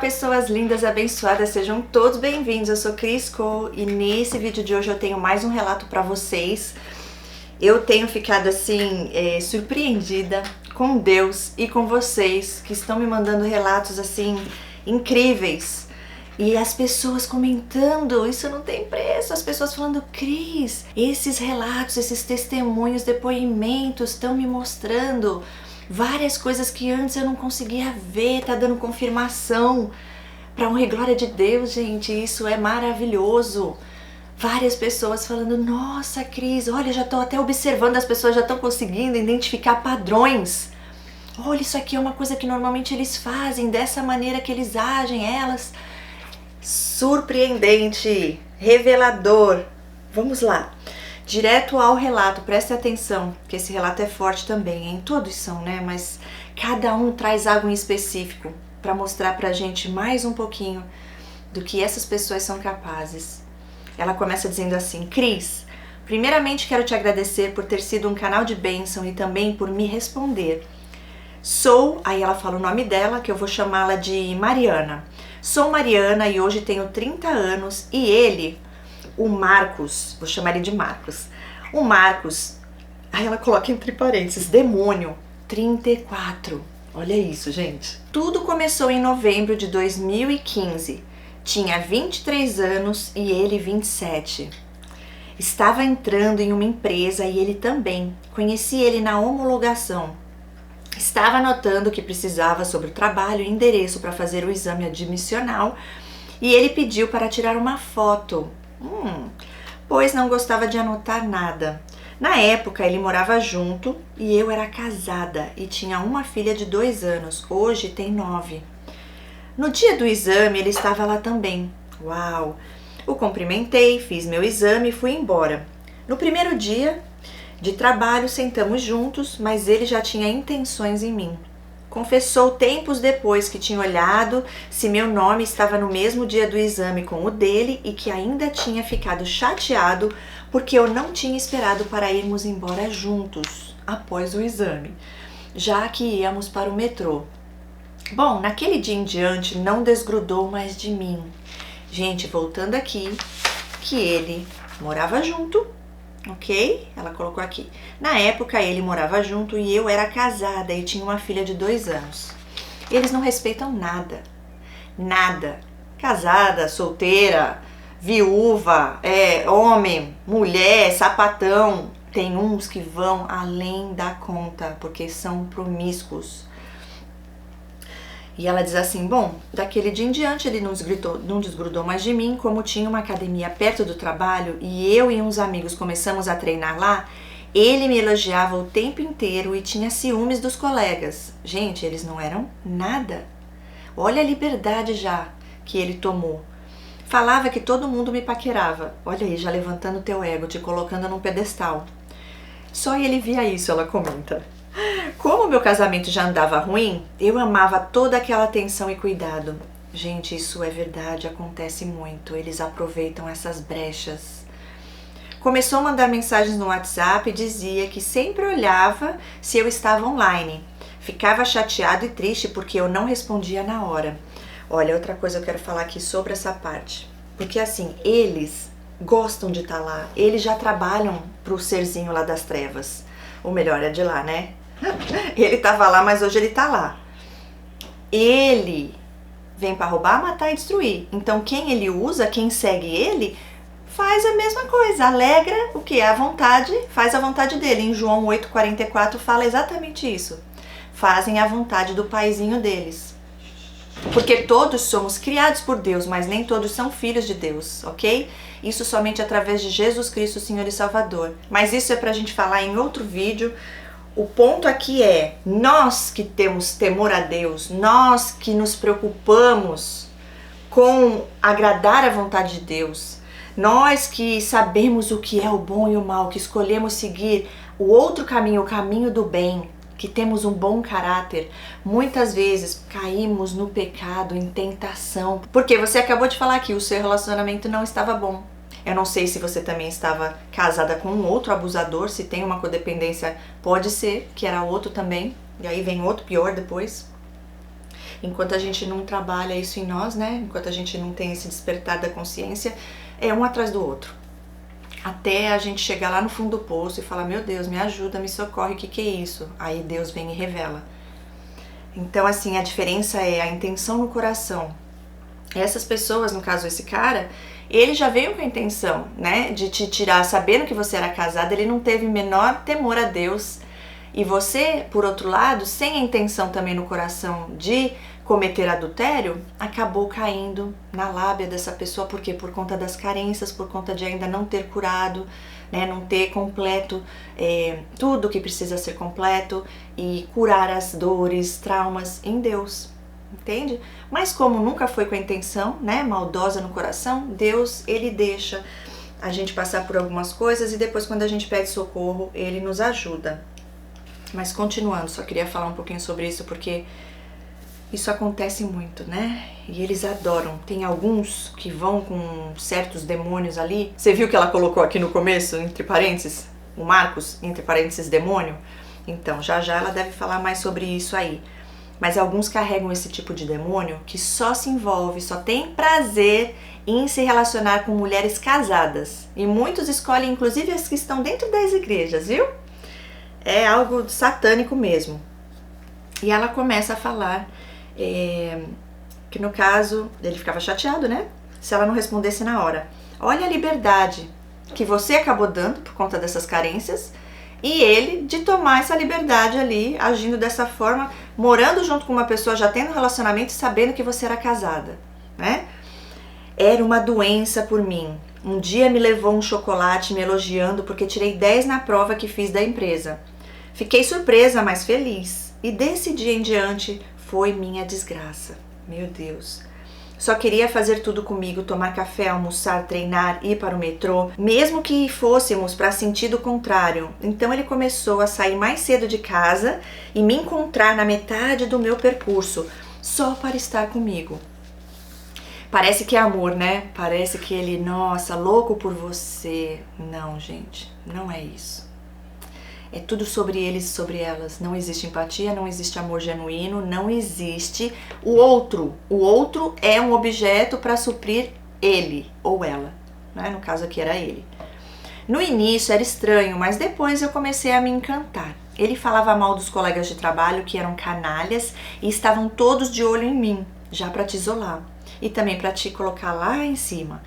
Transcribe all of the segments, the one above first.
pessoas lindas, abençoadas, sejam todos bem-vindos. Eu sou Cris Cole e nesse vídeo de hoje eu tenho mais um relato para vocês. Eu tenho ficado assim, surpreendida com Deus e com vocês que estão me mandando relatos assim, incríveis. E as pessoas comentando, isso não tem preço, as pessoas falando, Cris, esses relatos, esses testemunhos, depoimentos estão me mostrando várias coisas que antes eu não conseguia ver, tá dando confirmação. Pra honra e glória de Deus, gente, isso é maravilhoso. Várias pessoas falando, nossa, Cris, olha, já tô até observando, as pessoas já estão conseguindo identificar padrões. Olha, isso aqui é uma coisa que normalmente eles fazem, dessa maneira que eles agem, elas. Surpreendente, revelador. Vamos lá. Direto ao relato, preste atenção, que esse relato é forte também, hein? Todos são, né? Mas cada um traz algo em específico para mostrar pra gente mais um pouquinho do que essas pessoas são capazes. Ela começa dizendo assim, Cris, primeiramente quero te agradecer por ter sido um canal de bênção e também por me responder. Aí ela fala o nome dela, que eu vou chamá-la de Mariana. Sou Mariana e hoje tenho 30 anos e ele... O Marcos, vou chamar ele de Marcos. O Marcos, aí ela coloca entre parênteses, demônio, 34. Olha isso, gente. Tudo começou em novembro de 2015. Tinha 23 anos e ele 27. Estava entrando em uma empresa e ele também. Conheci ele na homologação. Estava anotando que precisava sobre o trabalho e endereço para fazer o exame admissional e ele pediu para tirar uma foto. Pois não gostava de anotar nada. Na época ele morava junto e eu era casada e tinha uma filha de 2 anos, hoje tem 9. No dia do exame ele estava lá também. Uau! O cumprimentei, fiz meu exame e fui embora. No primeiro dia de trabalho sentamos juntos, mas ele já tinha intenções em mim. Confessou tempos depois que tinha olhado se meu nome estava no mesmo dia do exame com o dele e que ainda tinha ficado chateado porque eu não tinha esperado para irmos embora juntos após o exame, já que íamos para o metrô. Bom, naquele dia em diante não desgrudou mais de mim. Gente, voltando aqui, que ele morava junto, ok? Ela colocou aqui. Na época ele morava junto e eu era casada e tinha uma filha de 2 anos. Eles não respeitam nada. Nada. Casada, solteira, viúva, homem, mulher, sapatão. Tem uns que vão além da conta porque são promíscuos. E ela diz assim, bom, daquele dia em diante ele não desgrudou mais de mim, como tinha uma academia perto do trabalho e eu e uns amigos começamos a treinar lá, ele me elogiava o tempo inteiro e tinha ciúmes dos colegas. Gente, eles não eram nada. Olha a liberdade já que ele tomou. Falava que todo mundo me paquerava. Olha aí, já levantando teu ego, te colocando num pedestal. Só ele via isso, ela comenta. Como meu casamento já andava ruim, eu amava toda aquela atenção e cuidado. Gente, isso é verdade, acontece muito. Eles aproveitam essas brechas. Começou a mandar mensagens no WhatsApp e dizia que sempre olhava se eu estava online. Ficava chateado e triste porque eu não respondia na hora. Olha, outra coisa eu quero falar aqui sobre essa parte. Porque assim, eles gostam de estar lá. Eles já trabalham pro serzinho lá das trevas. Ou melhor, é de lá, né? Ele tava lá, mas hoje ele tá lá. Ele vem para roubar, matar e destruir. Então quem ele usa, quem segue ele, faz a mesma coisa. Alegra o que é a vontade, faz a vontade dele. Em João 8,44 fala exatamente isso. Fazem a vontade do paizinho deles. Porque todos somos criados por Deus, mas nem todos são filhos de Deus, ok? Isso somente através de Jesus Cristo, Senhor e Salvador. Mas isso é pra gente falar em outro vídeo. O ponto aqui é, nós que temos temor a Deus, nós que nos preocupamos com agradar a vontade de Deus, nós que sabemos o que é o bom e o mal, que escolhemos seguir o outro caminho, o caminho do bem, que temos um bom caráter, muitas vezes caímos no pecado, em tentação, porque você acabou de falar que o seu relacionamento não estava bom. Eu não sei se você também estava casada com um outro abusador, se tem uma codependência, pode ser que era outro também, e aí vem outro pior depois. enquanto a gente não trabalha isso em nós, né? Enquanto a gente não tem esse despertar da consciência, é um atrás do outro. Até a gente chegar lá no fundo do poço e falar, meu Deus, me ajuda, me socorre, o que é isso? Aí Deus vem e revela. Então, assim, a diferença é a intenção no coração. Essas pessoas, no caso esse cara, ele já veio com a intenção, né, de te tirar sabendo que você era casada, ele não teve menor temor a Deus. E você, por outro lado, sem a intenção também no coração de cometer adultério, acabou caindo na lábia dessa pessoa. Por quê? Por conta das carências, por conta de ainda não ter curado, né, não ter completo tudo que precisa ser completo e curar as dores, traumas em Deus, entende? Mas como nunca foi com a intenção, né, maldosa no coração, Deus, ele deixa a gente passar por algumas coisas e depois quando a gente pede socorro, ele nos ajuda. Mas continuando, só queria falar um pouquinho sobre isso porque isso acontece muito, né? E eles adoram. Tem alguns que vão com certos demônios ali. Você viu que ela colocou aqui no começo, entre parênteses, o Marcos, entre parênteses, demônio? Então, já já ela deve falar mais sobre isso aí. Mas alguns carregam esse tipo de demônio que só se envolve, só tem prazer em se relacionar com mulheres casadas. E muitos escolhem, inclusive, as que estão dentro das igrejas, viu? É algo satânico mesmo. E ela começa a falar que no caso, ele ficava chateado, né? Se ela não respondesse na hora. Olha a liberdade que você acabou dando por conta dessas carências e ele de tomar essa liberdade ali, agindo dessa forma, morando junto com uma pessoa, já tendo um relacionamento e sabendo que você era casada, né? Era uma doença por mim. Um dia me levou um chocolate me elogiando porque tirei 10 na prova que fiz da empresa. Fiquei surpresa, mas feliz. E desse dia em diante foi minha desgraça. Meu Deus. Só queria fazer tudo comigo, tomar café, almoçar, treinar, ir para o metrô, mesmo que fôssemos para sentido contrário. Então ele começou a sair mais cedo de casa e me encontrar na metade do meu percurso, só para estar comigo. Parece que é amor, né? Parece que ele, nossa, louco por você. Não, gente, não é isso. É tudo sobre eles e sobre elas. Não existe empatia, não existe amor genuíno, não existe o outro. O outro é um objeto para suprir ele ou ela, né? No caso aqui era ele. No início era estranho, mas depois eu comecei a me encantar. Ele falava mal dos colegas de trabalho que eram canalhas e estavam todos de olho em mim, já para te isolar e também para te colocar lá em cima.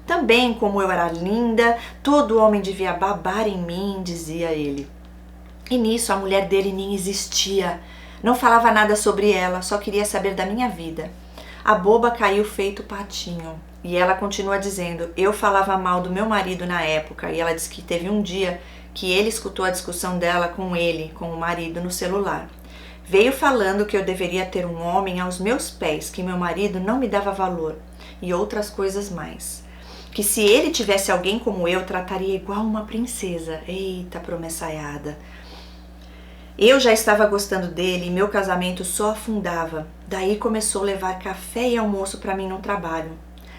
Também, como eu era linda, todo homem devia babar em mim, dizia ele. E nisso a mulher dele nem existia, não falava nada sobre ela, só queria saber da minha vida. A boba caiu feito patinho. E ela continua dizendo, eu falava mal do meu marido na época, e ela diz que teve um dia que ele escutou a discussão dela com ele, com o marido, no celular. Veio falando que eu deveria ter um homem aos meus pés, que meu marido não me dava valor, e outras coisas mais. Que se ele tivesse alguém como eu, trataria igual uma princesa. Eita, promessaiada. Eu já estava gostando dele e meu casamento só afundava. Daí começou a levar café e almoço para mim no trabalho,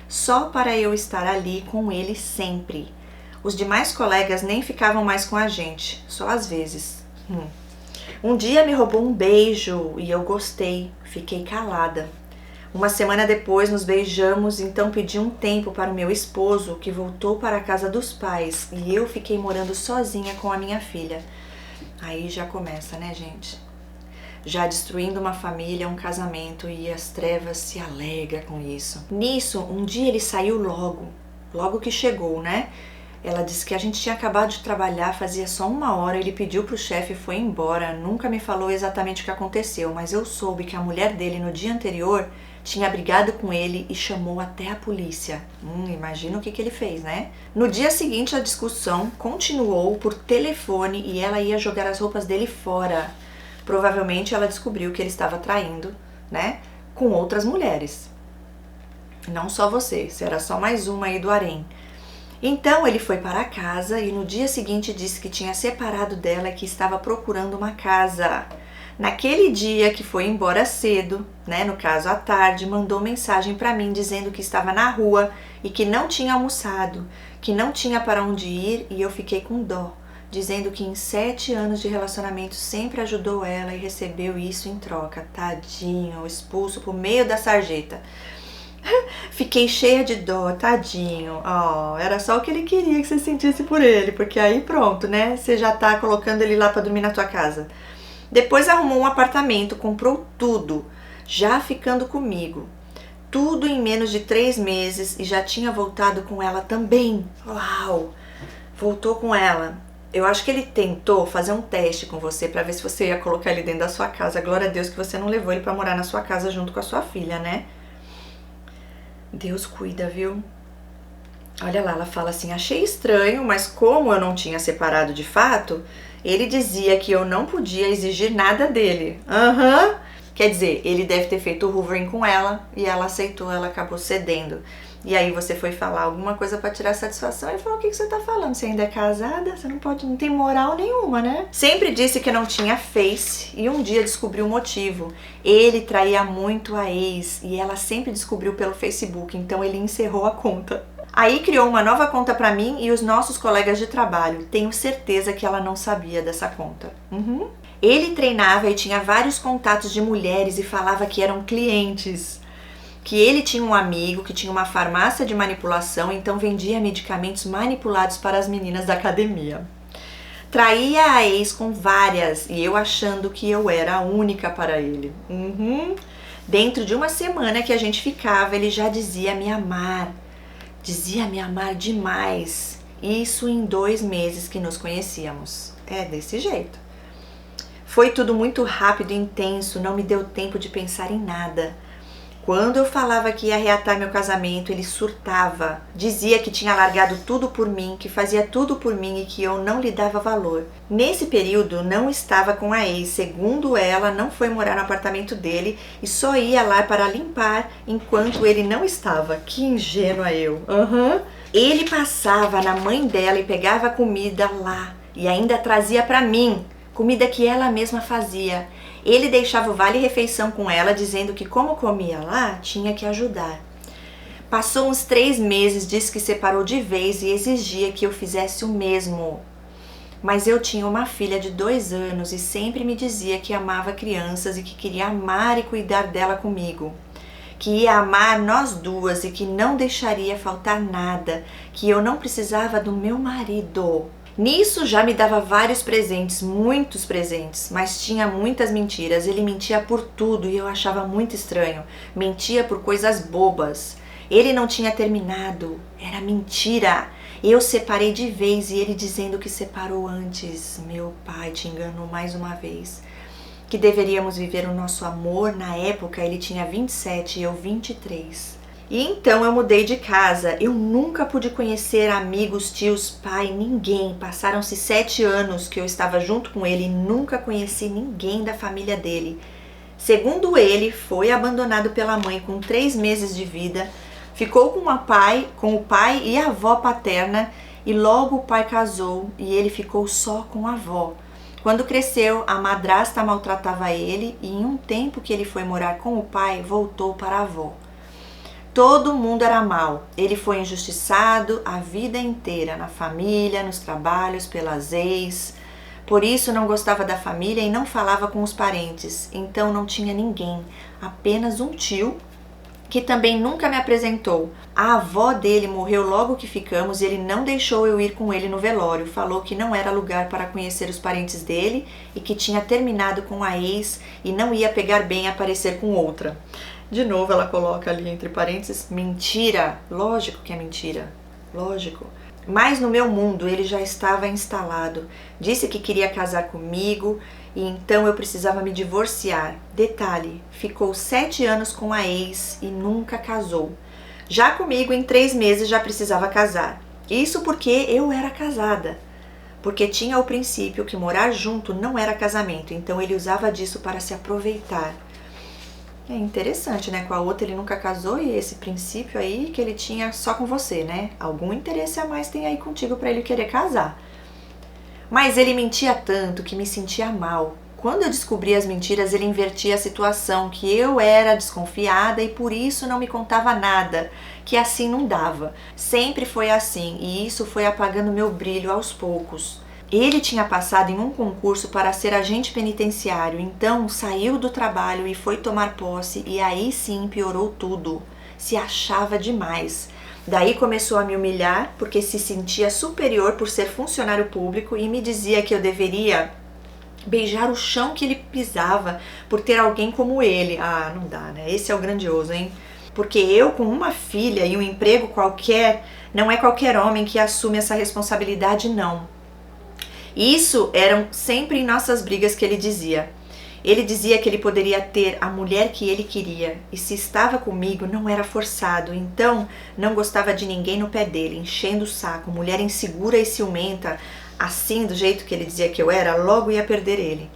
só para eu estar ali com ele sempre. Os demais colegas nem ficavam mais com a gente, só às vezes. Um dia me roubou um beijo e eu gostei, fiquei calada. Uma semana depois nos beijamos, então pedi um tempo para o meu esposo, que voltou para a casa dos pais, e eu fiquei morando sozinha com a minha filha. Aí já começa, né, gente? Já destruindo uma família, um casamento, e as trevas se alegram com isso. Nisso, um dia ele saiu logo que chegou, né? Ela disse que a gente tinha acabado de trabalhar, fazia só 1 hora, ele pediu pro chefe e foi embora. Nunca me falou exatamente o que aconteceu, mas eu soube que a mulher dele no dia anterior tinha brigado com ele e chamou até a polícia. Imagina o que ele fez, né? No dia seguinte a discussão continuou por telefone e ela ia jogar as roupas dele fora. Provavelmente ela descobriu que ele estava traindo, né, com outras mulheres. Não só você era só mais uma aí do harém. Então ele foi para casa e no dia seguinte disse que tinha separado dela e que estava procurando uma casa. Naquele dia que foi embora cedo, né, no caso à tarde, mandou mensagem para mim dizendo que estava na rua e que não tinha almoçado, que não tinha para onde ir, e eu fiquei com dó, dizendo que em 7 anos de relacionamento sempre ajudou ela e recebeu isso em troca. Tadinho, expulso por meio da sarjeta. Fiquei cheia de dó, tadinho. Oh, era só o que ele queria que você sentisse por ele, porque aí pronto, né? Você já tá colocando ele lá pra dormir na tua casa. Depois arrumou um apartamento, comprou tudo, já ficando comigo. Tudo em menos de 3 meses e já tinha voltado com ela também. Uau! Voltou com ela. Eu acho que ele tentou fazer um teste com você pra ver se você ia colocar ele dentro da sua casa. Glória a Deus que você não levou ele pra morar na sua casa junto com a sua filha, né? Deus cuida, viu? Olha lá, ela fala assim, achei estranho, mas como eu não tinha separado de fato, ele dizia que eu não podia exigir nada dele. Quer dizer, ele deve ter feito o hoovering com ela e ela aceitou, ela acabou cedendo. E aí você foi falar alguma coisa pra tirar satisfação e falou, o que você tá falando? Você ainda é casada? Você não pode, não tem moral nenhuma, né? Sempre disse que não tinha Face e um dia descobriu o motivo. Ele traía muito a ex e ela sempre descobriu pelo Facebook, então ele encerrou a conta. Aí criou uma nova conta pra mim e os nossos colegas de trabalho. Tenho certeza que ela não sabia dessa conta. Ele treinava e tinha vários contatos de mulheres e falava que eram clientes. Que ele tinha um amigo que tinha uma farmácia de manipulação, então vendia medicamentos manipulados para as meninas da academia. Traía a ex com várias e eu achando que eu era a única para ele. Dentro de uma semana que a gente ficava, ele já dizia me amar. Dizia me amar demais. Isso em 2 meses que nos conhecíamos. É desse jeito. Foi tudo muito rápido e intenso, não me deu tempo de pensar em nada. Quando eu falava que ia reatar meu casamento, ele surtava. Dizia que tinha largado tudo por mim, que fazia tudo por mim e que eu não lhe dava valor. Nesse período, não estava com a ex. Segundo ela, não foi morar no apartamento dele e só ia lá para limpar enquanto ele não estava. Que ingênua eu. Ele passava na mãe dela e pegava comida lá e ainda trazia para mim. Comida que ela mesma fazia. Ele deixava o vale-refeição com ela, dizendo que como comia lá, tinha que ajudar. Passou uns 3 meses, disse que separou de vez e exigia que eu fizesse o mesmo. Mas eu tinha uma filha de 2 anos e sempre me dizia que amava crianças e que queria amar e cuidar dela comigo. Que ia amar nós duas e que não deixaria faltar nada, que eu não precisava do meu marido. Nisso já me dava vários presentes, muitos presentes, mas tinha muitas mentiras. Ele mentia por tudo e eu achava muito estranho. Mentia por coisas bobas. Ele não tinha terminado, era mentira. Eu separei de vez e ele dizendo que separou antes. Meu pai te enganou mais uma vez. Que deveríamos viver o nosso amor. Na época ele tinha 27 e eu 23. E então eu mudei de casa. Eu nunca pude conhecer amigos, tios, pai, ninguém. Passaram-se 7 anos que eu estava junto com ele e nunca conheci ninguém da família dele. Segundo ele, foi abandonado pela mãe com 3 meses de vida, ficou com o pai e a avó paterna e logo o pai casou e ele ficou só com a avó. Quando cresceu, a madrasta maltratava ele e em um tempo que ele foi morar com o pai, voltou para a avó. Todo mundo era mau. Ele foi injustiçado a vida inteira, na família, nos trabalhos, pelas ex. Por isso não gostava da família e não falava com os parentes. Então não tinha ninguém, apenas um tio, que também nunca me apresentou. A avó dele morreu logo que ficamos e ele não deixou eu ir com ele no velório. Falou que não era lugar para conhecer os parentes dele e que tinha terminado com a ex e não ia pegar bem aparecer com outra. De novo ela coloca ali entre parênteses, mentira. Lógico que é mentira, lógico. Mas no meu mundo ele já estava instalado. Disse que queria casar comigo e então eu precisava me divorciar. Detalhe, ficou 7 anos com a ex e nunca casou. Já comigo em 3 meses já precisava casar. Isso porque eu era casada. Porque tinha o princípio que morar junto não era casamento, então ele usava disso para se aproveitar. É interessante, né? Com a outra ele nunca casou e esse princípio aí que ele tinha só com você, né? Algum interesse a mais tem aí contigo pra ele querer casar. Mas ele mentia tanto que me sentia mal. Quando eu descobri as mentiras, ele invertia a situação, que eu era desconfiada e por isso não me contava nada, que assim não dava. Sempre foi assim e isso foi apagando meu brilho aos poucos. Ele tinha passado em um concurso para ser agente penitenciário, então saiu do trabalho e foi tomar posse, e aí sim piorou tudo. Se achava demais. Daí começou a me humilhar porque se sentia superior por ser funcionário público e me dizia que eu deveria beijar o chão que ele pisava por ter alguém como ele. Ah, não dá, né? Esse é o grandioso, hein? Porque eu, com uma filha e um emprego qualquer, não é qualquer homem que assume essa responsabilidade, não. Isso eram sempre em nossas brigas que ele dizia. Ele dizia que ele poderia ter a mulher que ele queria, e se estava comigo não era forçado, então não gostava de ninguém no pé dele, enchendo o saco, mulher insegura e ciumenta, assim do jeito que ele dizia que eu era, logo ia perder ele.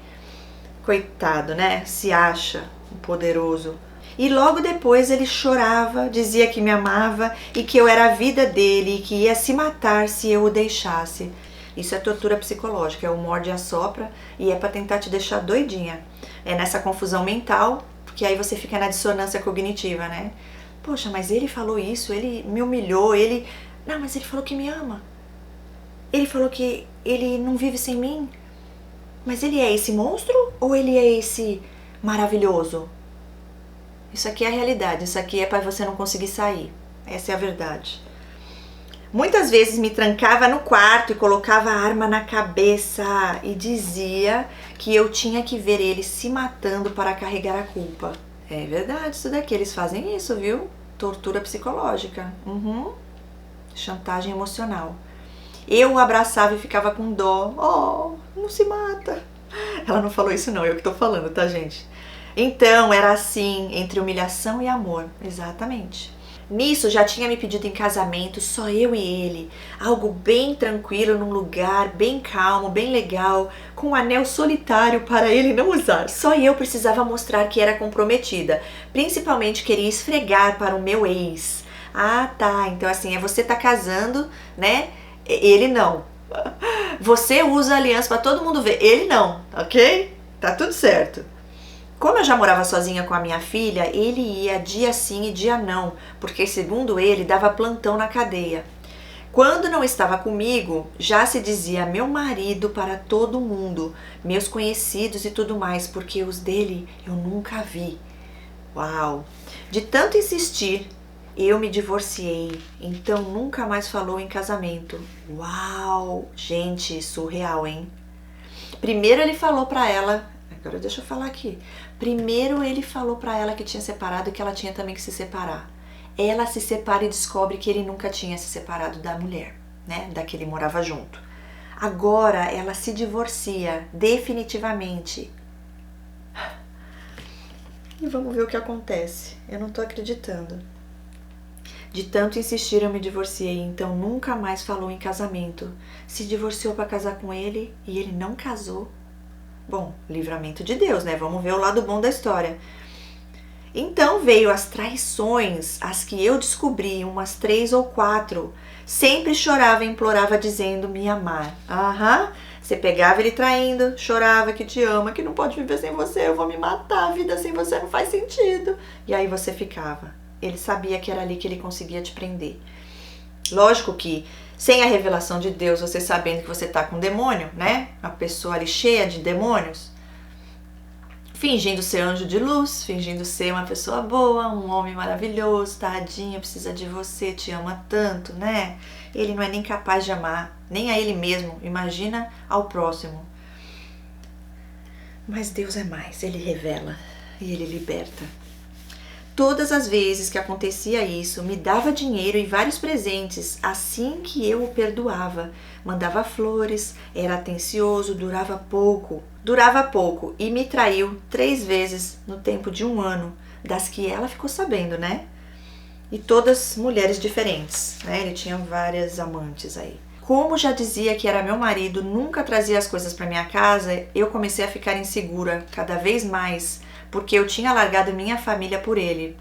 Coitado, né? Se acha um poderoso. E logo depois ele chorava, dizia que me amava e que eu era a vida dele e que ia se matar se eu o deixasse. Isso é tortura psicológica, é o morde e assopra e é para tentar te deixar doidinha. É nessa confusão mental, porque aí você fica na dissonância cognitiva, né? Poxa, mas ele falou isso, ele me humilhou, ele... Não, mas ele falou que me ama. Ele falou que ele não vive sem mim. Mas ele é esse monstro ou ele é esse maravilhoso? Isso aqui é a realidade, isso aqui é para você não conseguir sair. Essa é a verdade. Muitas vezes me trancava no quarto e colocava a arma na cabeça e dizia que eu tinha que ver ele se matando para carregar a culpa. É verdade isso daqui, eles fazem isso, viu? Tortura psicológica. Chantagem emocional. Eu o abraçava e ficava com dó. Oh, não se mata. Ela não falou isso não, eu que tô falando, tá, gente? Então, era assim, entre humilhação e amor. Exatamente. Nisso, já tinha me pedido em casamento, só eu e ele. Algo bem tranquilo, num lugar bem calmo, bem legal, com um anel solitário para ele não usar. Só eu precisava mostrar que era comprometida. Principalmente queria esfregar para o meu ex. Ah, tá. Então, assim, é você tá casando, né? Ele não. Você usa a aliança para todo mundo ver. Ele não, ok? Tá tudo certo. Como eu já morava sozinha com a minha filha, ele ia dia sim e dia não, porque segundo ele dava plantão na cadeia. Quando não estava comigo, já se dizia meu marido para todo mundo, meus conhecidos e tudo mais, porque os dele eu nunca vi. Uau! De tanto insistir, eu me divorciei, então nunca mais falou em casamento. Uau! Gente, surreal, hein? Primeiro ele falou para ela, agora deixa eu falar aqui. Primeiro ele falou pra ela que tinha separado e que ela tinha também que se separar. Ela se separa e descobre que ele nunca tinha se separado da mulher, né? Da que ele morava junto. Agora ela se divorcia definitivamente. E vamos ver o que acontece. Eu não tô acreditando. De tanto insistir eu me divorciei, então nunca mais falou em casamento. Se divorciou pra casar com ele e ele não casou. Bom, livramento de Deus, né? Vamos ver o lado bom da história. Então veio as traições, as que eu descobri, umas 3 ou 4. Sempre chorava e implorava dizendo me amar. Você pegava ele traindo, chorava que te ama, que não pode viver sem você, eu vou me matar, a vida sem você não faz sentido. E aí você ficava. Ele sabia que era ali que ele conseguia te prender. Lógico que sem a revelação de Deus, você sabendo que você tá com um demônio, né? Uma pessoa ali cheia de demônios, fingindo ser anjo de luz, fingindo ser uma pessoa boa, um homem maravilhoso, tadinho, precisa de você, te ama tanto, né? Ele não é nem capaz de amar, nem a ele mesmo, imagina ao próximo. Mas Deus é mais, Ele revela e Ele liberta. Todas as vezes que acontecia isso, me dava dinheiro e vários presentes assim que eu o perdoava. Mandava flores, era atencioso, durava pouco e me traiu 3 vezes no tempo de 1 ano, das que ela ficou sabendo, né? E todas mulheres diferentes, né? Ele tinha várias amantes aí. Como já dizia que era meu marido, nunca trazia as coisas para minha casa, eu comecei a ficar insegura cada vez mais, porque eu tinha largado minha família por ele.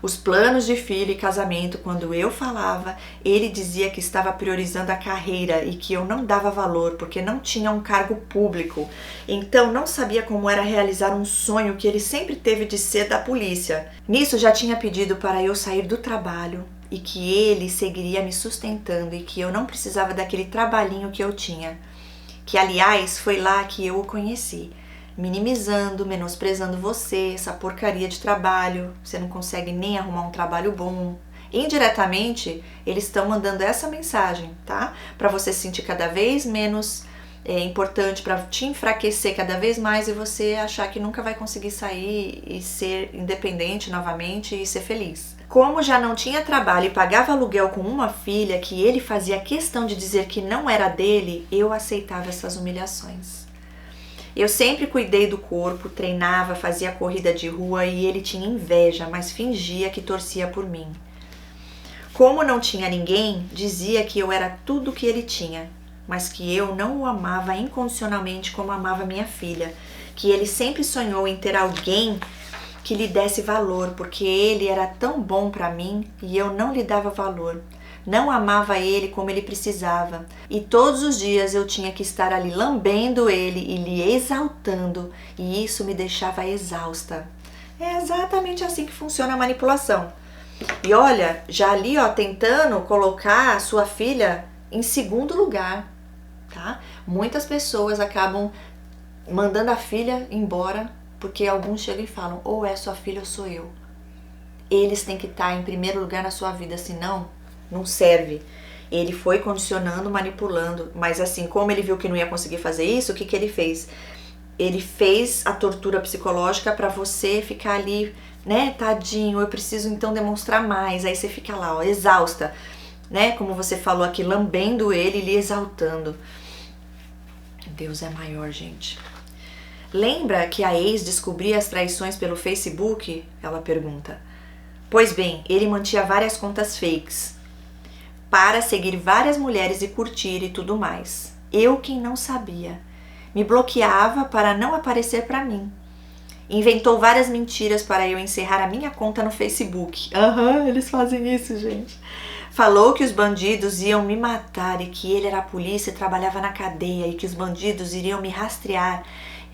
Os planos de filho e casamento, quando eu falava, ele dizia que estava priorizando a carreira e que eu não dava valor porque não tinha um cargo público. Então não sabia como era realizar um sonho que ele sempre teve de ser da polícia. Nisso já tinha pedido para eu sair do trabalho e que ele seguiria me sustentando e que eu não precisava daquele trabalhinho que eu tinha. Que aliás foi lá que eu o conheci, minimizando, menosprezando você, essa porcaria de trabalho, você não consegue nem arrumar um trabalho bom. Indiretamente, eles estão mandando essa mensagem, tá? Para você se sentir cada vez menos importante, para te enfraquecer cada vez mais e você achar que nunca vai conseguir sair e ser independente novamente e ser feliz. Como já não tinha trabalho e pagava aluguel com uma filha que ele fazia questão de dizer que não era dele, eu aceitava essas humilhações. Eu sempre cuidei do corpo, treinava, fazia corrida de rua e ele tinha inveja, mas fingia que torcia por mim. Como não tinha ninguém, dizia que eu era tudo o que ele tinha, mas que eu não o amava incondicionalmente como amava minha filha, que ele sempre sonhou em ter alguém que lhe desse valor, porque ele era tão bom para mim e eu não lhe dava valor. Não amava ele como ele precisava, e todos os dias eu tinha que estar ali lambendo ele e lhe exaltando, e isso me deixava exausta. É exatamente assim que funciona a manipulação. E olha, já ali tentando colocar a sua filha em segundo lugar, tá? Muitas pessoas acabam mandando a filha embora porque alguns chegam e falam, ou é sua filha ou sou eu. Eles têm que estar em primeiro lugar na sua vida, senão não serve. Ele foi condicionando, manipulando, mas assim, como ele viu que não ia conseguir fazer isso, o que que ele fez? Ele fez a tortura psicológica para você ficar ali, né, tadinho, eu preciso então demonstrar mais, aí você fica lá, exausta, né, como você falou aqui, lambendo ele e lhe exaltando. Deus é maior, gente. Lembra que a ex descobria as traições pelo Facebook? Ela pergunta. Pois bem, ele mantinha várias contas fakes para seguir várias mulheres e curtir e tudo mais. Eu quem não sabia. Me bloqueava para não aparecer para mim. Inventou várias mentiras para eu encerrar a minha conta no Facebook. Eles fazem isso, gente. Falou que os bandidos iam me matar e que ele era a polícia e trabalhava na cadeia e que os bandidos iriam me rastrear,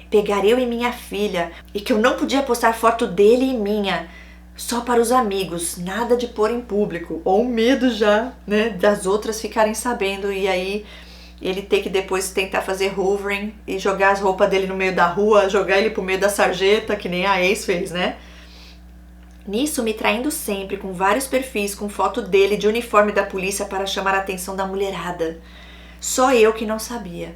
pegar eu e minha filha e que eu não podia postar foto dele e minha, só para os amigos, nada de pôr em público. Ou medo já, né, das outras ficarem sabendo e aí ele ter que depois tentar fazer hoovering e jogar as roupas dele no meio da rua, jogar ele pro meio da sarjeta, que nem a ex fez, né? Nisso, me traindo sempre, com vários perfis, com foto dele de uniforme da polícia para chamar a atenção da mulherada. Só eu que não sabia.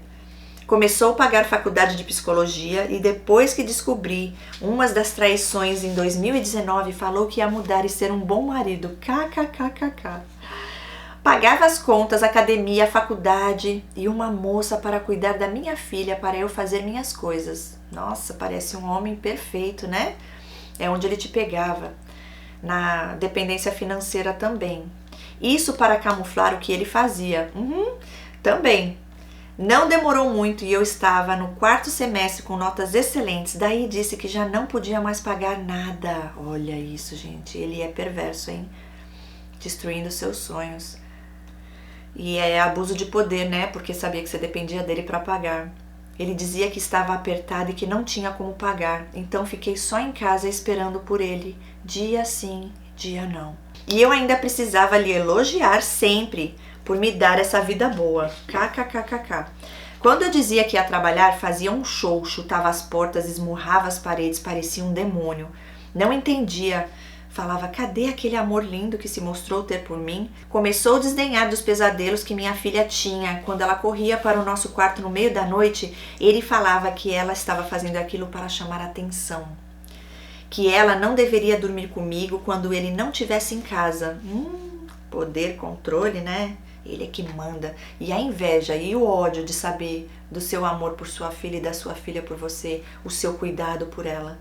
Começou a pagar faculdade de psicologia e depois que descobri umas das traições em 2019, falou que ia mudar e ser um bom marido. KKKKK. Pagava as contas, academia, faculdade e uma moça para cuidar da minha filha para eu fazer minhas coisas. Nossa, parece um homem perfeito, né? É onde ele te pegava. Na dependência financeira também. Isso para camuflar o que ele fazia. Também. Não demorou muito e eu estava no 4º semestre com notas excelentes. Daí disse que já não podia mais pagar nada. Olha isso, gente. Ele é perverso, hein? Destruindo seus sonhos. E é abuso de poder, né? Porque sabia que você dependia dele para pagar. Ele dizia que estava apertado e que não tinha como pagar. Então fiquei só em casa esperando por ele. Dia sim, dia não. E eu ainda precisava lhe elogiar sempre por me dar essa vida boa. KKKKK. Quando eu dizia que ia trabalhar, fazia um show, chutava as portas, esmurrava as paredes, parecia um demônio. Não entendia. Falava, cadê aquele amor lindo que se mostrou ter por mim? Começou a desdenhar dos pesadelos que minha filha tinha. Quando ela corria para o nosso quarto no meio da noite, ele falava que ela estava fazendo aquilo para chamar atenção. Que ela não deveria dormir comigo quando ele não estivesse em casa. Poder, controle, né? Ele é que manda. E a inveja e o ódio de saber do seu amor por sua filha e da sua filha por você, o seu cuidado por ela.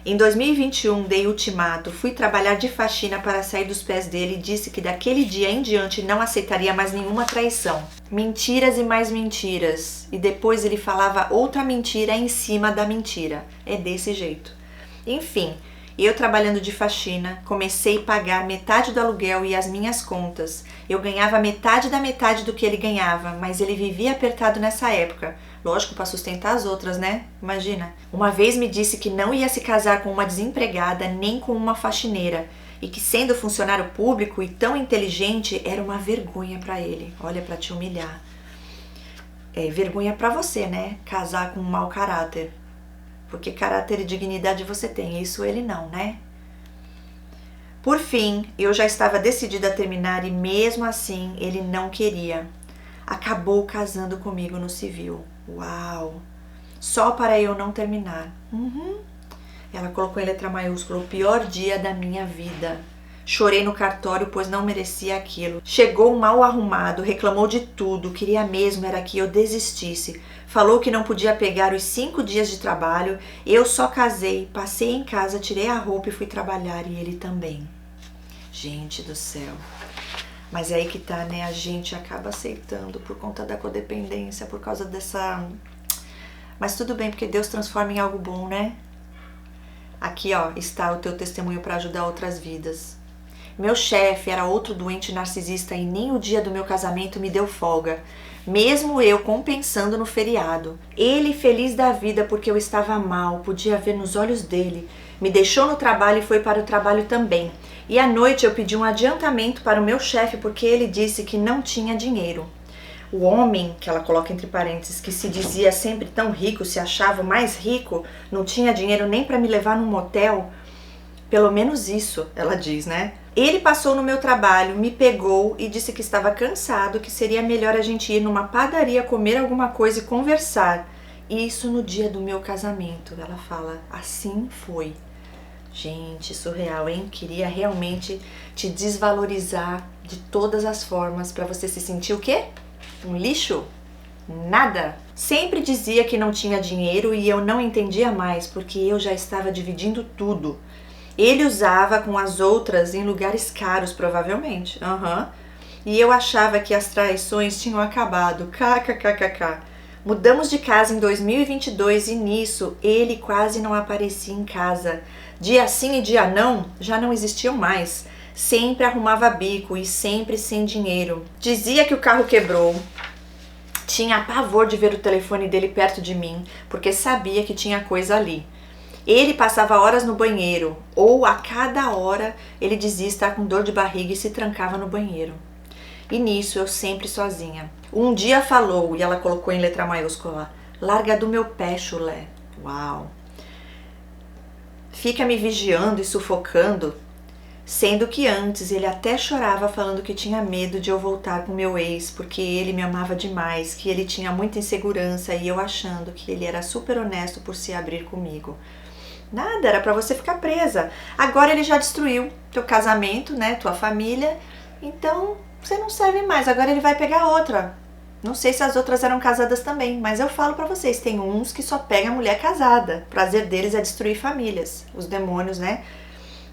Em 2021, dei ultimato, fui trabalhar de faxina para sair dos pés dele e disse que daquele dia em diante não aceitaria mais nenhuma traição. Mentiras e mais mentiras. E depois ele falava outra mentira em cima da mentira. É desse jeito. Enfim, eu trabalhando de faxina, comecei a pagar metade do aluguel e as minhas contas. Eu ganhava metade da metade do que ele ganhava, mas ele vivia apertado nessa época. Lógico, para sustentar as outras, né? Imagina. Uma vez me disse que não ia se casar com uma desempregada nem com uma faxineira e que sendo funcionário público e tão inteligente era uma vergonha para ele. Olha, para te humilhar. É vergonha pra você, né? Casar com um mau caráter. Porque caráter e dignidade você tem, isso ele não, né? Por fim, eu já estava decidida a terminar e mesmo assim ele não queria. Acabou casando comigo no civil. Uau! Só para eu não terminar. Ela colocou em letra maiúscula: o pior dia da minha vida. Chorei no cartório, pois não merecia aquilo. Chegou mal arrumado, reclamou de tudo, queria mesmo era que eu desistisse. Falou que não podia pegar os 5 dias de trabalho. Eu só casei, passei em casa, tirei a roupa e fui trabalhar, e ele também. Gente do céu. Mas é aí que tá, né? A gente acaba aceitando por conta da codependência, por causa dessa... Mas tudo bem, porque Deus transforma em algo bom, né? Aqui, ó, está o teu testemunho para ajudar outras vidas. Meu chefe era outro doente narcisista e nem o dia do meu casamento me deu folga, mesmo eu compensando no feriado. Ele, feliz da vida porque eu estava mal, podia ver nos olhos dele, me deixou no trabalho e foi para o trabalho também. E à noite eu pedi um adiantamento para o meu chefe porque ele disse que não tinha dinheiro. O homem, que ela coloca entre parênteses, que se dizia sempre tão rico, se achava o mais rico, não tinha dinheiro nem para me levar num motel. Pelo menos isso, ela diz, né? Ele passou no meu trabalho, me pegou e disse que estava cansado, que seria melhor a gente ir numa padaria comer alguma coisa e conversar. Isso no dia do meu casamento. Ela fala, assim foi. Gente, surreal, hein? Queria realmente te desvalorizar de todas as formas para você se sentir o quê? Um lixo? Nada. Sempre dizia que não tinha dinheiro e eu não entendia mais, porque eu já estava dividindo tudo. Ele usava com as outras em lugares caros, provavelmente. E eu achava que as traições tinham acabado. KKKKK. Mudamos de casa em 2022 e nisso ele quase não aparecia em casa. Dia sim e dia não já não existiam mais. Sempre arrumava bico e sempre sem dinheiro. Dizia que o carro quebrou. Tinha pavor de ver o telefone dele perto de mim, porque sabia que tinha coisa ali. Ele passava horas no banheiro, ou a cada hora ele dizia estar com dor de barriga e se trancava no banheiro. E nisso eu sempre sozinha. Um dia falou, e ela colocou em letra maiúscula, larga do meu pé, chulé. Uau! Fica me vigiando e sufocando, sendo que antes ele até chorava falando que tinha medo de eu voltar com meu ex, porque ele me amava demais, que ele tinha muita insegurança e eu achando que ele era super honesto por se abrir comigo. Nada, era pra você ficar presa. Agora ele já destruiu teu casamento, né, tua família, então você não serve mais, agora ele vai pegar outra. Não sei se as outras eram casadas também, mas eu falo pra vocês, tem uns que só pegam mulher casada. O prazer deles é destruir famílias, os demônios, né,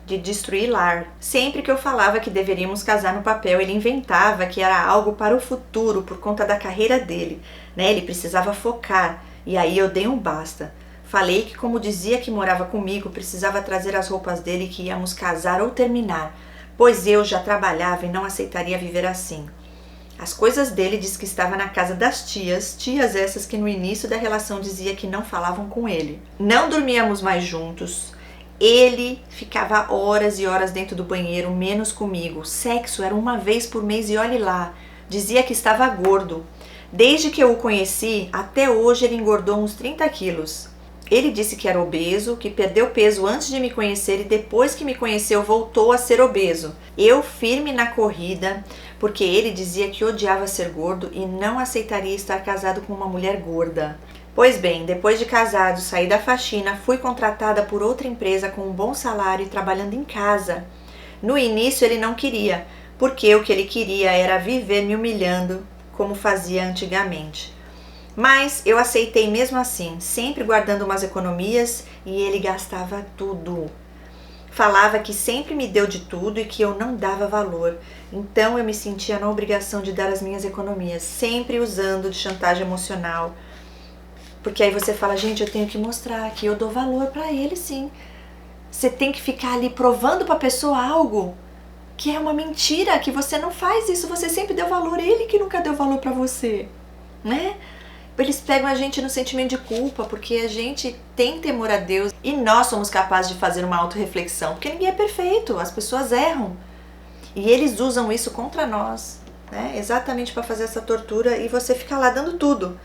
de destruir lar. Sempre que eu falava que deveríamos casar no papel, ele inventava que era algo para o futuro, por conta da carreira dele, né, ele precisava focar, e aí eu dei um basta. Falei que, como dizia que morava comigo, precisava trazer as roupas dele e que íamos casar ou terminar, pois eu já trabalhava e não aceitaria viver assim. As coisas dele diz que estava na casa das tias essas que no início da relação dizia que não falavam com ele. Não dormíamos mais juntos, ele ficava horas e horas dentro do banheiro, menos comigo. Sexo era uma vez por mês e olhe lá, dizia que estava gordo. Desde que eu o conheci, até hoje ele engordou uns 30 quilos. Ele disse que era obeso, que perdeu peso antes de me conhecer e depois que me conheceu voltou a ser obeso. Eu firme na corrida, porque ele dizia que odiava ser gordo e não aceitaria estar casado com uma mulher gorda. Pois bem, depois de casado, saí da faxina, fui contratada por outra empresa com um bom salário e trabalhando em casa. No início ele não queria, porque o que ele queria era viver me humilhando, como fazia antigamente. Mas eu aceitei mesmo assim, sempre guardando umas economias e ele gastava tudo. Falava que sempre me deu de tudo e que eu não dava valor. Então eu me sentia na obrigação de dar as minhas economias, sempre usando de chantagem emocional. Porque aí você fala, gente, eu tenho que mostrar que eu dou valor pra ele sim. Você tem que ficar ali provando pra pessoa algo que é uma mentira, que você não faz isso, você sempre deu valor, ele que nunca deu valor pra você, né? Eles pegam a gente no sentimento de culpa, porque a gente tem temor a Deus e nós somos capazes de fazer uma autorreflexão, porque ninguém é perfeito, as pessoas erram. E eles usam isso contra nós. né? Exatamente para fazer essa tortura e você fica lá dando tudo.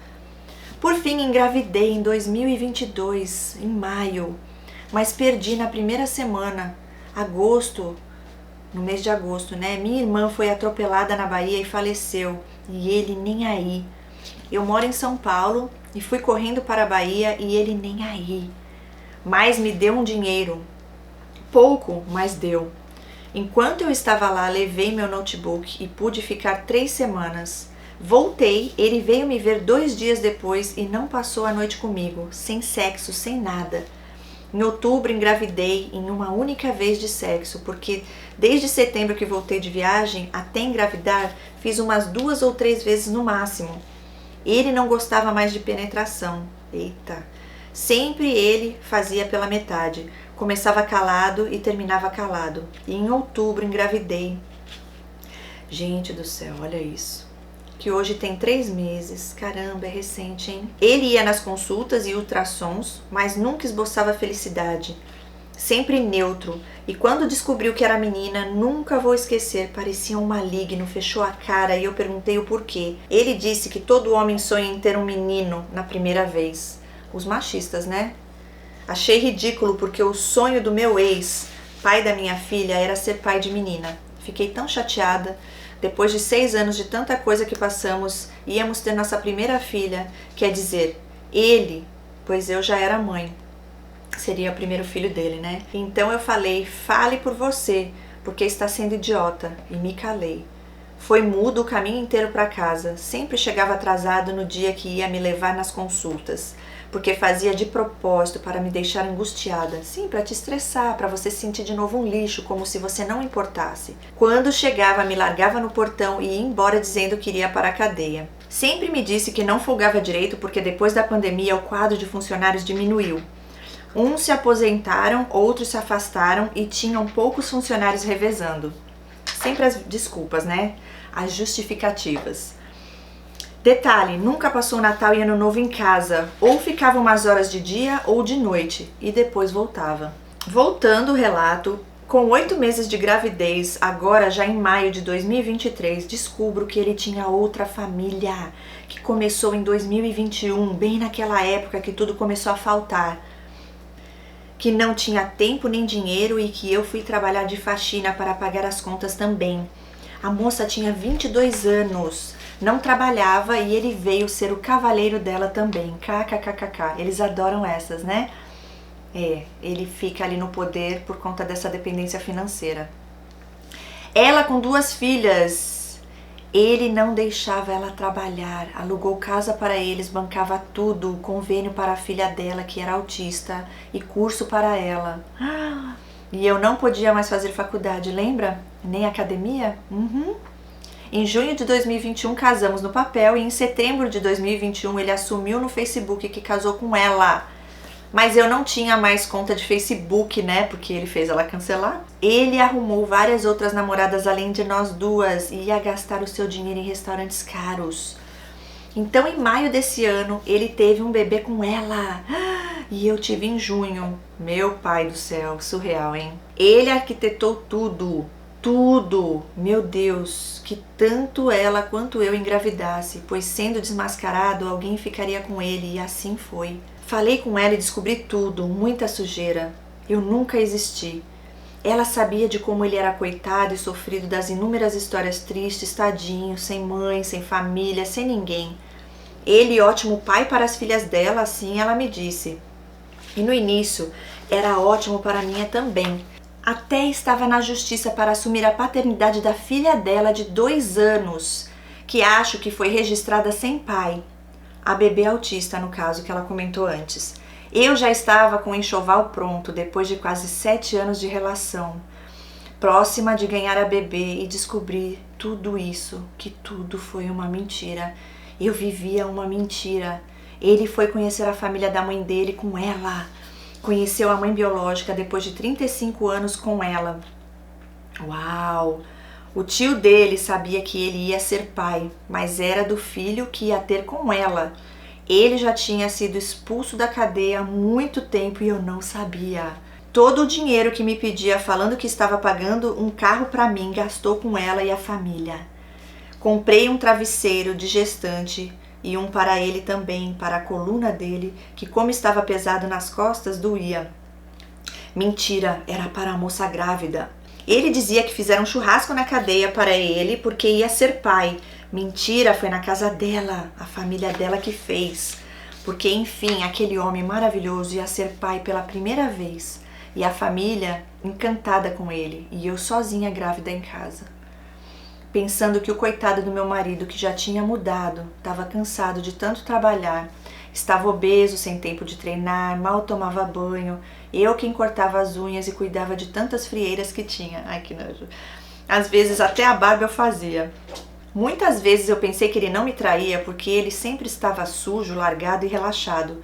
Por fim, engravidei em 2022, em maio, mas perdi na primeira semana, agosto, no mês de agosto, né? Minha irmã foi atropelada na Bahia e faleceu, e ele nem aí. Eu moro em São Paulo e fui correndo para a Bahia e ele nem aí. Mas me deu um dinheiro, pouco, mas deu. Enquanto eu estava lá, levei meu notebook e pude ficar 3 semanas. Voltei, ele veio me ver 2 dias depois e não passou a noite comigo, sem sexo, sem nada. Em outubro engravidei em uma única vez de sexo, porque desde setembro que voltei de viagem até engravidar, fiz umas 2 ou 3 vezes no máximo. Ele não gostava mais de penetração. Eita! Sempre ele fazia pela metade. Começava calado e terminava calado. E em outubro engravidei. Gente do céu, olha isso. Que hoje tem 3 meses. Caramba, é recente, hein? Ele ia nas consultas e ultrassons, mas nunca esboçava felicidade. Sempre neutro. E quando descobriu que era menina, nunca vou esquecer, parecia um maligno, fechou a cara e eu perguntei o porquê. Ele disse que todo homem sonha em ter um menino na primeira vez. Os machistas, né? Achei ridículo porque o sonho do meu ex, pai da minha filha, era ser pai de menina. Fiquei tão chateada. Depois de 6 anos de tanta coisa que passamos, íamos ter nossa primeira filha, quer dizer, ele, pois eu já era mãe. Seria o primeiro filho dele, né? Então eu falei, fale por você, porque está sendo idiota, e me calei. Foi mudo o caminho inteiro para casa, sempre chegava atrasado no dia que ia me levar nas consultas, porque fazia de propósito para me deixar angustiada, sim, para te estressar, para você sentir de novo um lixo, como se você não importasse. Quando chegava, me largava no portão e ia embora dizendo que iria para a cadeia. Sempre me disse que não folgava direito porque depois da pandemia o quadro de funcionários diminuiu. Uns se aposentaram, outros se afastaram e tinham poucos funcionários revezando. Sempre as desculpas, né? As justificativas. Detalhe, nunca passou Natal e Ano Novo em casa. Ou ficava umas horas de dia ou de noite e depois voltava. Voltando o relato, com 8 meses de gravidez, agora já em maio de 2023, descubro que ele tinha outra família, que começou em 2021, bem naquela época que tudo começou a faltar. Que não tinha tempo nem dinheiro e que eu fui trabalhar de faxina para pagar as contas também. A moça tinha 22 anos, não trabalhava e ele veio ser o cavaleiro dela também. KKKKK, eles adoram essas, né? Ele fica ali no poder por conta dessa dependência financeira. Ela com 2 filhas. Ele não deixava ela trabalhar, alugou casa para eles, bancava tudo, convênio para a filha dela que era autista e curso para ela. E eu não podia mais fazer faculdade, lembra? Nem academia? Em junho de 2021 casamos no papel e em setembro de 2021 ele assumiu no Facebook que casou com ela. Mas eu não tinha mais conta de Facebook, né? Porque ele fez ela cancelar. Ele arrumou várias outras namoradas além de nós duas e ia gastar o seu dinheiro em restaurantes caros. Então, em maio desse ano, ele teve um bebê com ela. E eu tive em junho. Meu pai do céu, surreal, hein? Ele arquitetou tudo. Tudo. Meu Deus, que tanto ela quanto eu engravidasse, pois sendo desmascarado, alguém ficaria com ele e assim foi. Falei com ela e descobri tudo, muita sujeira. Eu nunca existi. Ela sabia de como ele era coitado e sofrido das inúmeras histórias tristes, tadinho, sem mãe, sem família, sem ninguém. Ele, ótimo pai para as filhas dela, assim ela me disse. E no início, era ótimo para a minha também. Até estava na justiça para assumir a paternidade da filha dela de 2 anos, que acho que foi registrada sem pai. A bebê autista, no caso, que ela comentou antes. Eu já estava com o enxoval pronto, depois de quase 7 anos de relação. Próxima de ganhar a bebê e descobrir tudo isso, que tudo foi uma mentira. Eu vivia uma mentira. Ele foi conhecer a família da mãe dele com ela. Conheceu a mãe biológica depois de 35 anos com ela. Uau! O tio dele sabia que ele ia ser pai, mas era do filho que ia ter com ela. Ele já tinha sido expulso da cadeia há muito tempo e eu não sabia. Todo o dinheiro que me pedia falando que estava pagando um carro para mim gastou com ela e a família. Comprei um travesseiro de gestante e um para ele também, para a coluna dele, que como estava pesado nas costas, doía. Mentira, era para a moça grávida. Ele dizia que fizeram churrasco na cadeia para ele porque ia ser pai. Mentira, foi na casa dela, a família dela que fez. Porque, enfim, aquele homem maravilhoso ia ser pai pela primeira vez. E a família encantada com ele. E eu sozinha grávida em casa. Pensando que o coitado do meu marido, que já tinha mudado, estava cansado de tanto trabalhar, estava obeso, sem tempo de treinar, mal tomava banho, eu quem cortava as unhas e cuidava de tantas frieiras que tinha. Ai, que nojo. Às vezes até a barba eu fazia. Muitas vezes eu pensei que ele não me traía porque ele sempre estava sujo, largado e relaxado.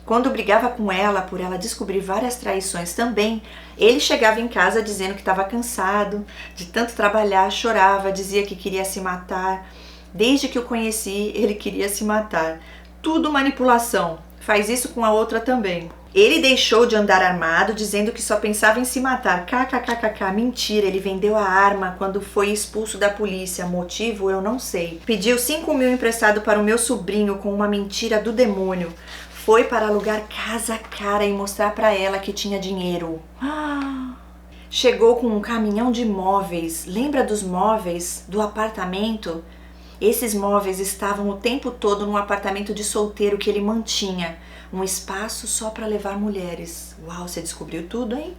Quando brigava com ela por ela descobrir várias traições também, ele chegava em casa dizendo que estava cansado de tanto trabalhar, chorava, dizia que queria se matar. Desde que o conheci, ele queria se matar. Tudo manipulação. Faz isso com a outra também. Ele deixou de andar armado, dizendo que só pensava em se matar. KKKKK, mentira, ele vendeu a arma quando foi expulso da polícia. Motivo eu não sei. Pediu 5 mil emprestado para o meu sobrinho com uma mentira do demônio. Foi para alugar casa cara e mostrar para ela que tinha dinheiro. Chegou com um caminhão de móveis. Lembra dos móveis do apartamento? Esses móveis estavam o tempo todo no apartamento de solteiro que ele mantinha. Um espaço só para levar mulheres. Uau, você descobriu tudo, hein?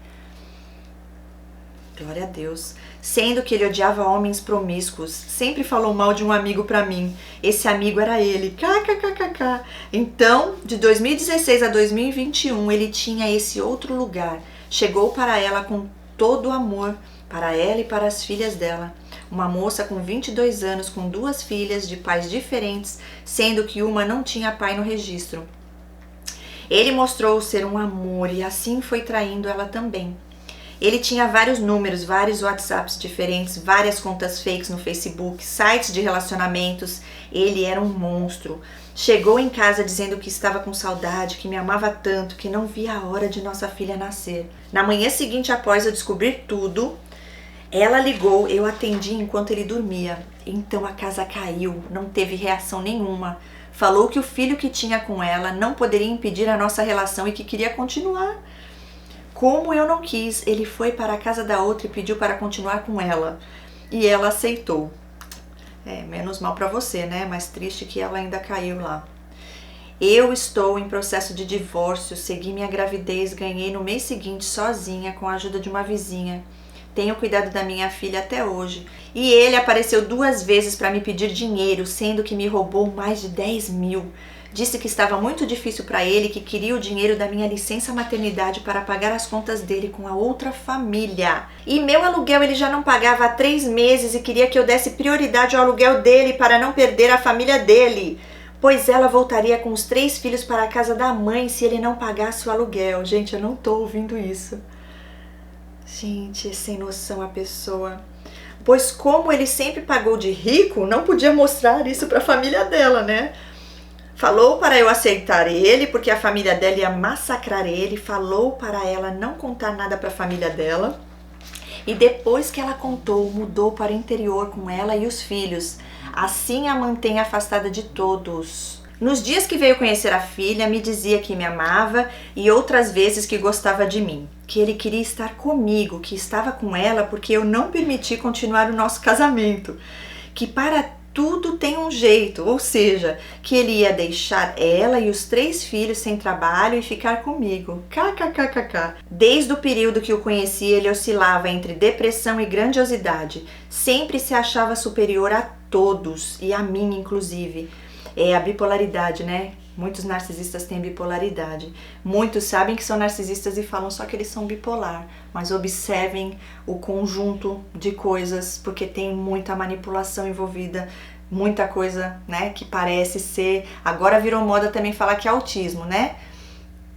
Glória a Deus. Sendo que ele odiava homens promíscuos. Sempre falou mal de um amigo pra mim. Esse amigo era ele. KKKKK. Então, de 2016 a 2021, ele tinha esse outro lugar. Chegou para ela com todo o amor. Para ela e para as filhas dela. Uma moça com 22 anos, com 2 filhas de pais diferentes, sendo que uma não tinha pai no registro. Ele mostrou ser um amor e assim foi traindo ela também. Ele tinha vários números, vários WhatsApps diferentes, várias contas fakes no Facebook, sites de relacionamentos. Ele era um monstro. Chegou em casa dizendo que estava com saudade, que me amava tanto, que não via a hora de nossa filha nascer. Na manhã seguinte, após eu descobrir tudo, ela ligou, eu atendi enquanto ele dormia. Então a casa caiu, não teve reação nenhuma. Falou que o filho que tinha com ela não poderia impedir a nossa relação e que queria continuar. Como eu não quis, ele foi para a casa da outra e pediu para continuar com ela. E ela aceitou. Menos mal para você, né? Mais triste que ela ainda caiu lá. Eu estou em processo de divórcio, segui minha gravidez, ganhei no mês seguinte sozinha com a ajuda de uma vizinha. Tenho cuidado da minha filha até hoje. E ele apareceu 2 vezes para me pedir dinheiro, sendo que me roubou mais de 10 mil. Disse que estava muito difícil para ele, que queria o dinheiro da minha licença maternidade para pagar as contas dele com a outra família. E meu aluguel ele já não pagava há 3 meses e queria que eu desse prioridade ao aluguel dele para não perder a família dele. Pois ela voltaria com os 3 filhos para a casa da mãe se ele não pagasse o aluguel. Gente, eu não tô ouvindo isso. Gente, é sem noção a pessoa. Pois como ele sempre pagou de rico, não podia mostrar isso para a família dela, né? Falou para eu aceitar ele, porque a família dela ia massacrar ele. Falou para ela não contar nada para a família dela. E depois que ela contou, mudou para o interior com ela e os filhos. Assim a mantém afastada de todos. Nos dias que veio conhecer a filha, me dizia que me amava e outras vezes que gostava de mim. Que ele queria estar comigo, que estava com ela porque eu não permiti continuar o nosso casamento. Que para tudo tem um jeito, ou seja, que ele ia deixar ela e os 3 filhos sem trabalho e ficar comigo. KKKKK. Desde o período que o conheci, ele oscilava entre depressão e grandiosidade. Sempre se achava superior a todos, e a mim inclusive. É a bipolaridade, né? Muitos narcisistas têm bipolaridade. Muitos sabem que são narcisistas e falam só que eles são bipolar. Mas observem o conjunto de coisas, porque tem muita manipulação envolvida, muita coisa, né, que parece ser... Agora virou moda também falar que é autismo, né?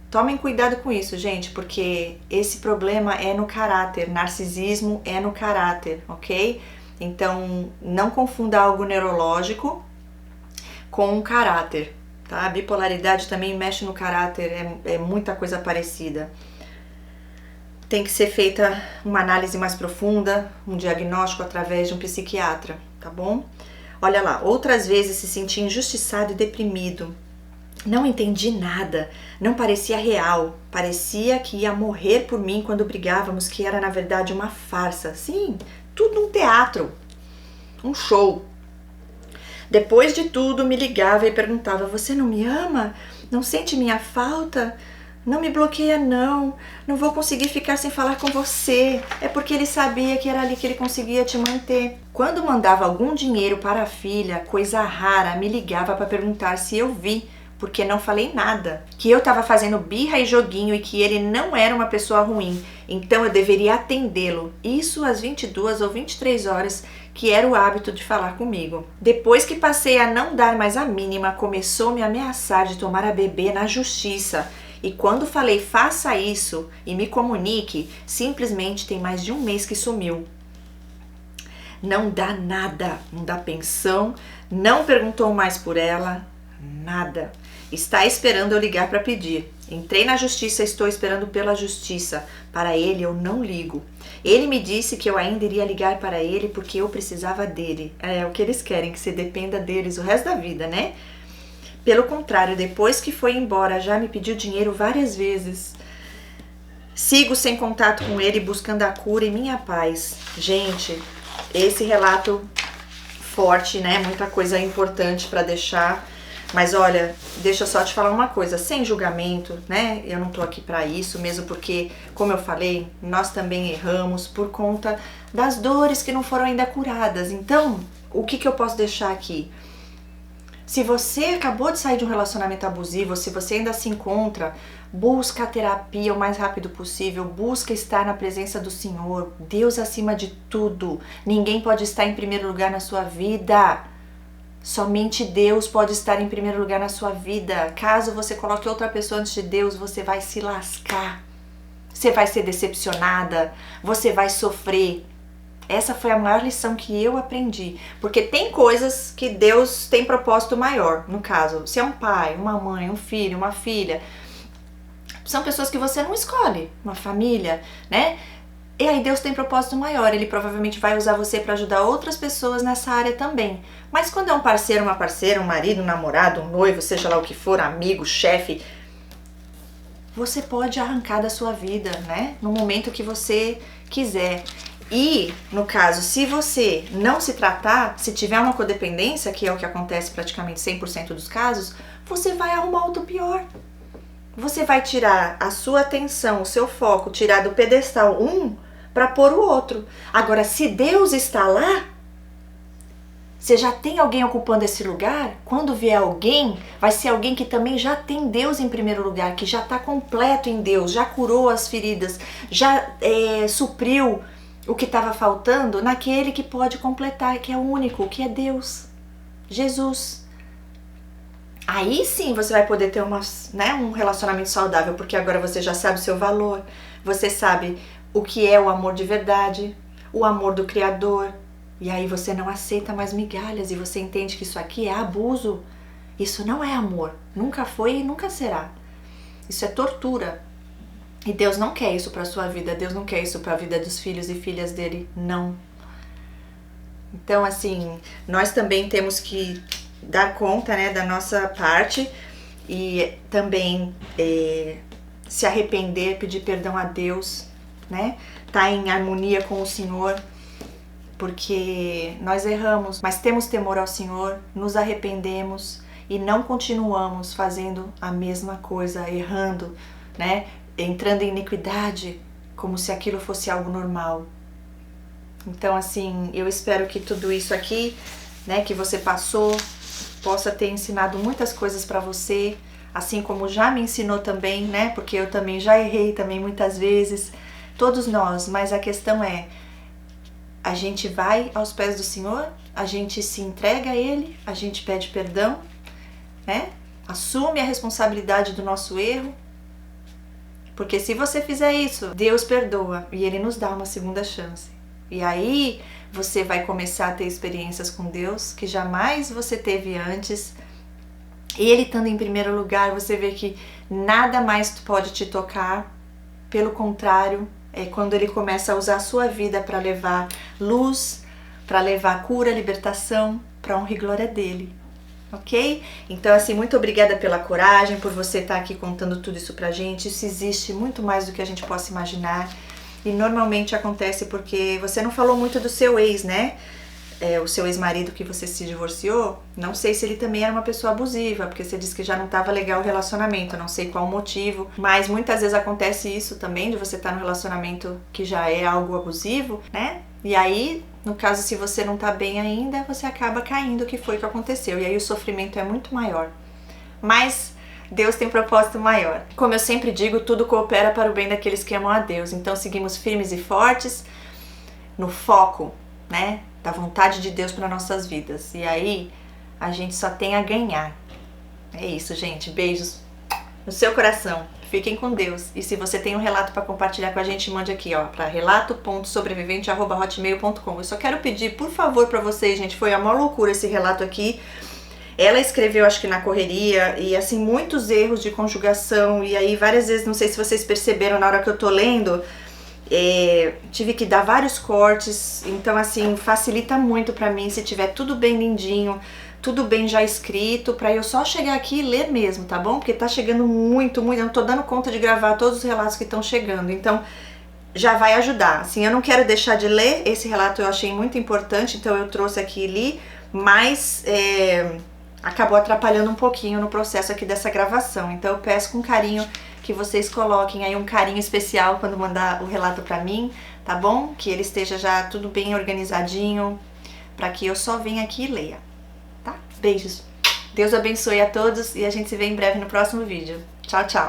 Tomem cuidado com isso, gente, porque esse problema é no caráter. Narcisismo é no caráter, ok? Então, não confunda algo neurológico com um caráter, tá? A bipolaridade também mexe no caráter, é muita coisa parecida. Tem que ser feita uma análise mais profunda, um diagnóstico através de um psiquiatra, tá bom? Olha lá, outras vezes se sentia injustiçado e deprimido. Não entendi nada, não parecia real, parecia que ia morrer por mim quando brigávamos, que era na verdade uma farsa. Sim, tudo um teatro, um show. Depois de tudo, me ligava e perguntava: você não me ama? Não sente minha falta? Não me bloqueia não vou conseguir ficar sem falar com você. É porque ele sabia que era ali que ele conseguia te manter. Quando mandava algum dinheiro para a filha, coisa rara, me ligava para perguntar se eu vi, porque não falei nada. Que eu estava fazendo birra e joguinho e que ele não era uma pessoa ruim, então eu deveria atendê-lo. Isso às 22 ou 23 horas, que era o hábito de falar comigo. Depois que passei a não dar mais a mínima, começou a me ameaçar de tomar a bebê na justiça. E quando falei faça isso e me comunique, simplesmente tem mais de um mês que sumiu. Não dá nada, não dá pensão, não perguntou mais por ela, nada. Está esperando eu ligar para pedir. Entrei na justiça, estou esperando pela justiça. Para ele eu não ligo. Ele me disse que eu ainda iria ligar para ele porque eu precisava dele. É o que eles querem, que você dependa deles o resto da vida, né? Pelo contrário, depois que foi embora, já me pediu dinheiro várias vezes. Sigo sem contato com ele, buscando a cura e minha paz. Gente, esse relato forte, né? Muita coisa importante para deixar. Mas olha, deixa eu só te falar uma coisa, sem julgamento, né? Eu não tô aqui para isso, mesmo porque, como eu falei, nós também erramos por conta das dores que não foram ainda curadas. Então, o que eu posso deixar aqui? Se você acabou de sair de um relacionamento abusivo, se você ainda se encontra, busca a terapia o mais rápido possível, busca estar na presença do Senhor, Deus acima de tudo. Ninguém pode estar em primeiro lugar na sua vida. Somente Deus pode estar em primeiro lugar na sua vida. Caso você coloque outra pessoa antes de Deus, você vai se lascar. Você vai ser decepcionada, você vai sofrer. Essa foi a maior lição que eu aprendi. Porque tem coisas que Deus tem propósito maior. No caso, se é um pai, uma mãe, um filho, uma filha, são pessoas que você não escolhe. Uma família, né? E aí Deus tem propósito maior. Ele provavelmente vai usar você para ajudar outras pessoas nessa área também. Mas quando é um parceiro, uma parceira, um marido, um namorado, um noivo, seja lá o que for, amigo, chefe, você pode arrancar da sua vida, né? No momento que você quiser. E, no caso, se você não se tratar, se tiver uma codependência, que é o que acontece praticamente 100% dos casos, você vai arrumar outro pior. Você vai tirar a sua atenção, o seu foco, tirar do pedestal um para pôr o outro. Agora, se Deus está lá, você já tem alguém ocupando esse lugar, quando vier alguém, vai ser alguém que também já tem Deus em primeiro lugar, que já está completo em Deus, já curou as feridas, já supriu o que estava faltando naquele que pode completar, que é o único, que é Deus, Jesus. Aí sim você vai poder ter um relacionamento saudável, porque agora você já sabe o seu valor, você sabe o que é o amor de verdade, o amor do Criador, e aí você não aceita mais migalhas e você entende que isso aqui é abuso, isso não é amor, nunca foi e nunca será, isso é tortura. E Deus não quer isso para a sua vida, Deus não quer isso para a vida dos filhos e filhas dele, não. Então, assim, nós também temos que dar conta, né, da nossa parte e também se arrepender, pedir perdão a Deus, né, tá em harmonia com o Senhor, porque nós erramos, mas temos temor ao Senhor, nos arrependemos e não continuamos fazendo a mesma coisa, errando, né, entrando em iniquidade, como se aquilo fosse algo normal. Então, assim, eu espero que tudo isso aqui, né, que você passou, possa ter ensinado muitas coisas para você, assim como já me ensinou também, né, porque eu também já errei também muitas vezes, todos nós, mas a questão é, a gente vai aos pés do Senhor, a gente se entrega a Ele, a gente pede perdão, né, assume a responsabilidade do nosso erro, porque se você fizer isso, Deus perdoa e Ele nos dá uma segunda chance. E aí você vai começar a ter experiências com Deus que jamais você teve antes. E Ele estando em primeiro lugar, você vê que nada mais pode te tocar. Pelo contrário, é quando Ele começa a usar a sua vida para levar luz, para levar cura, libertação, para honra e glória dele. Ok? Então, assim, muito obrigada pela coragem, por você estar aqui contando tudo isso pra gente. Isso existe muito mais do que a gente possa imaginar. E normalmente acontece porque você não falou muito do seu ex, né? O seu ex-marido que você se divorciou. Não sei se ele também era uma pessoa abusiva, porque você disse que já não estava legal o relacionamento. Não sei qual o motivo. Mas muitas vezes acontece isso também, de você estar num relacionamento que já é algo abusivo, né? E aí, no caso, se você não tá bem ainda, você acaba caindo, que foi o que aconteceu. E aí o sofrimento é muito maior. Mas Deus tem propósito maior. Como eu sempre digo, tudo coopera para o bem daqueles que amam a Deus. Então seguimos firmes e fortes no foco, né, da vontade de Deus para nossas vidas. E aí a gente só tem a ganhar. É isso, gente. Beijos no seu coração. Fiquem com Deus. E se você tem um relato para compartilhar com a gente, mande aqui, ó, para relato.sobrevivente@hotmail.com. Eu só quero pedir, por favor, para vocês, gente, foi a maior loucura esse relato aqui. Ela escreveu, acho que na correria, e assim, muitos erros de conjugação, e aí várias vezes, não sei se vocês perceberam na hora que eu tô lendo, tive que dar vários cortes, então assim, facilita muito pra mim se tiver tudo bem lindinho, tudo bem já escrito, pra eu só chegar aqui e ler mesmo, tá bom? Porque tá chegando muito, eu não tô dando conta de gravar todos os relatos que estão chegando, então já vai ajudar. Assim, eu não quero deixar de ler, esse relato eu achei muito importante, então eu trouxe aqui e li, mas acabou atrapalhando um pouquinho no processo aqui dessa gravação, então eu peço com carinho que vocês coloquem aí um carinho especial quando mandar o relato pra mim, tá bom? Que ele esteja já tudo bem organizadinho, pra que eu só venha aqui e leia, tá? Beijos! Deus abençoe a todos e a gente se vê em breve no próximo vídeo. Tchau, tchau!